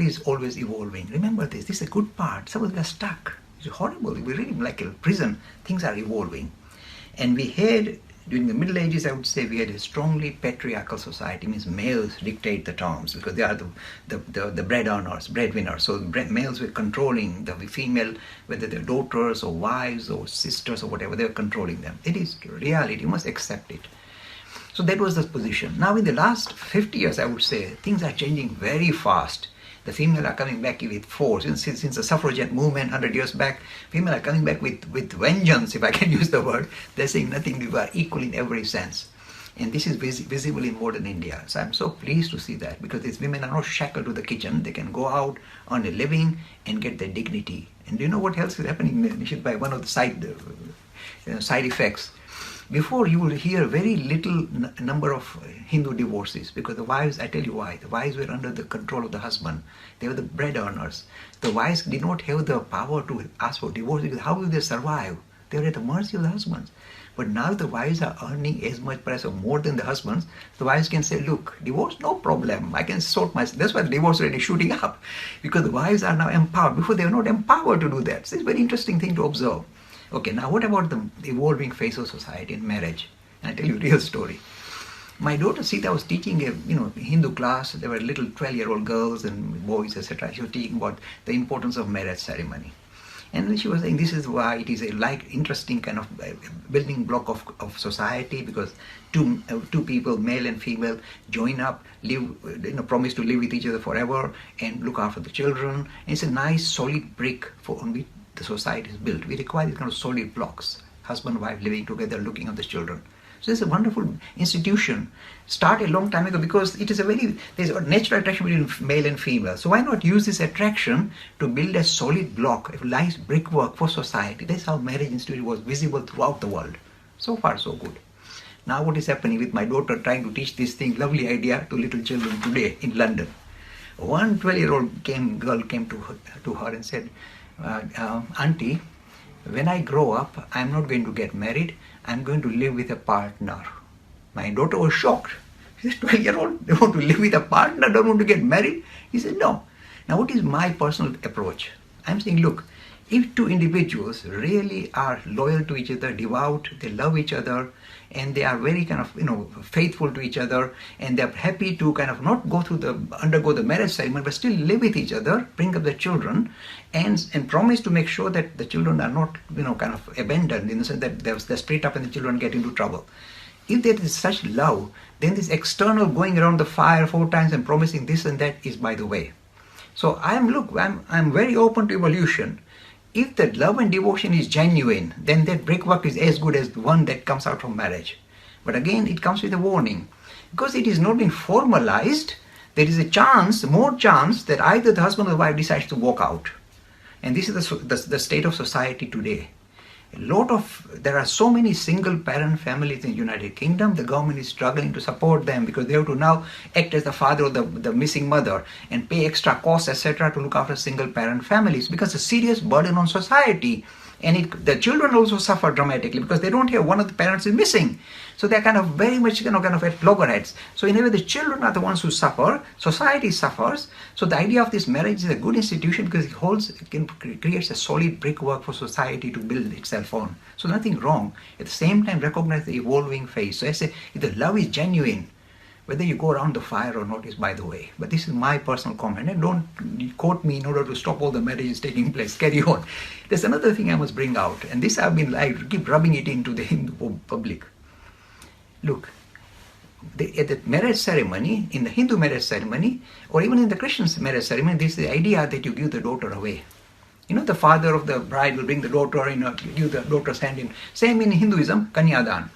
is always evolving. Remember this. This is a good part. Suppose we are stuck. It's horrible. We're really like a prison. Things are evolving. And we had, during the Middle Ages, I would say, we had a strongly patriarchal society. It means males dictate the terms because they are the breadwinners. So males were controlling the female, whether they're daughters or wives or sisters or whatever, they were controlling them. It is reality. You must accept it. So that was the position. Now in the last 50 years, I would say, things are changing very fast. The female are coming back with force. Since the suffragette movement 100 years back, female are coming back with vengeance, if I can use the word. They're saying nothing, we are equal in every sense. And this is visible in modern India. So I'm so pleased to see that, because these women are not shackled to the kitchen. They can go out, earn a living, and get their dignity. And do you know what else is happening, Nishit, by one of the side effects? Before, you would hear very little number of Hindu divorces, because the wives, I tell you why, the wives were under the control of the husband. They were the bread earners. The wives did not have the power to ask for divorce, because how will they survive? They were at the mercy of the husbands. But now the wives are earning as much price or more than the husbands. The wives can say, look, divorce, no problem. I can sort myself. That's why the divorce rate is shooting up, because the wives are now empowered. Before, they were not empowered to do that. So it's a very interesting thing to observe. Okay, now what about the evolving phase of society and marriage? And I tell you a real story. My daughter Sita was teaching a Hindu class. There were little 12-year-old girls and boys, etc. She was teaching about the importance of marriage ceremony. And then she was saying this is why it is a interesting kind of building block of society, because two people, male and female, join up, live, promise to live with each other forever and look after the children. And it's a nice solid brick on which the society is built. We require these kind of solid blocks, husband and wife living together, looking after the children. So it's a wonderful institution. Started a long time ago, because it is there's a natural attraction between male and female. So why not use this attraction to build a solid block, a nice brickwork for society? That's how marriage institute was visible throughout the world. So far, so good. Now what is happening with my daughter trying to teach this thing, lovely idea, to little children today in London. One 12-year-old girl came to her and said, Auntie, when I grow up, I'm not going to get married. I'm going to live with a partner. My daughter was shocked. She said, 12-year-old, they want to live with a partner, don't want to get married? He said, no. Now, what is my personal approach? I'm saying, look, if two individuals really are loyal to each other, devout, they love each other, and they are very kind of, faithful to each other, and they're happy to kind of not undergo the marriage ceremony, but still live with each other, bring up their children, and promise to make sure that the children are not, kind of abandoned, in the sense that they're split up and the children get into trouble. If there is such love, then this external going around the fire 4 times and promising this and that is by the way. So I'm very open to evolution. If the love and devotion is genuine, then that brickwork is as good as the one that comes out from marriage. But again, it comes with a warning. Because it is not been formalized, there is more chance that either the husband or the wife decides to walk out. And this is the state of society today. There are so many single parent families in the United Kingdom. The government is struggling to support them, because they have to now act as the father of the missing mother and pay extra costs, etc., to look after single parent families, because it's a serious burden on society. And the children also suffer dramatically, because they don't have one of the parents is missing. So they're kind of very much kind of at loggerheads. So in a way, the children are the ones who suffer. Society suffers. So the idea of this marriage is a good institution, because it creates a solid brickwork for society to build itself on. So nothing wrong. At the same time, recognize the evolving phase. So I say, if the love is genuine, whether you go around the fire or not is by the way. But this is my personal comment. And don't quote me in order to stop all the marriages taking place. Carry on. There's another thing I must bring out. And this I keep rubbing it into the Hindu public. Look, at the marriage ceremony, in the Hindu marriage ceremony, or even in the Christian marriage ceremony, this is the idea that you give the daughter away. The father of the bride will bring the daughter, give the daughter's hand in. Same in Hinduism, Kanyadan.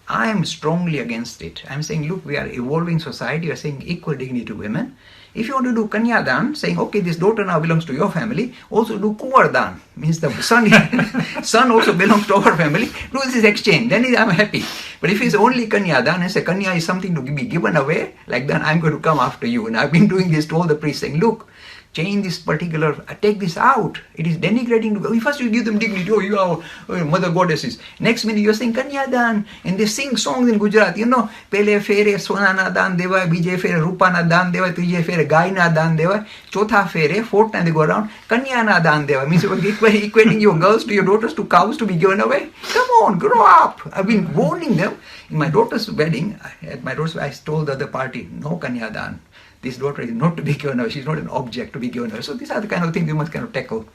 I am strongly against it. I'm saying, look, we are evolving society. We are saying equal dignity to women. If you want to do Kanyadan, saying, okay, this daughter now belongs to your family, also do Kuvardan, means the son also belongs to our family. Do this exchange, then I'm happy. But if it's only Kanyadan, and say Kanya is something to be given away, like then I'm going to come after you. And I've been doing this to all the priests, saying, look, change this particular, take this out. It is denigrating. First you give them dignity. Oh, you are mother goddesses. Next minute you're saying Kanyadan. And they sing songs in Gujarat. You know, Pele fere sona na dan deva, bije fere rupa na dan deva, tije fere gai na dan deva, chotha fere, fourth time they go around, Kanya na dan deva. Means you're equating your girls to your daughters to cows to be given away. Come on, grow up. I've been warning them. In my daughter's wedding, I told the other party, no Kanyadan. This daughter is not to be given away. She's not an object to be given away. So these are the kind of things you must kind of tackle.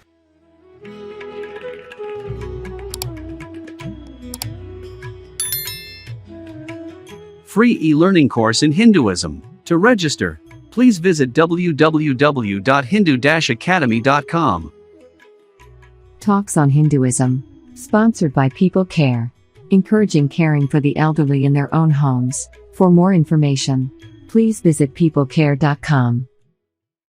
Free e-learning course in Hinduism. To register, please visit www.hindu-academy.com. Talks on Hinduism. Sponsored by People Care. Encouraging caring for the elderly in their own homes. For more information, please visit peoplecare.com.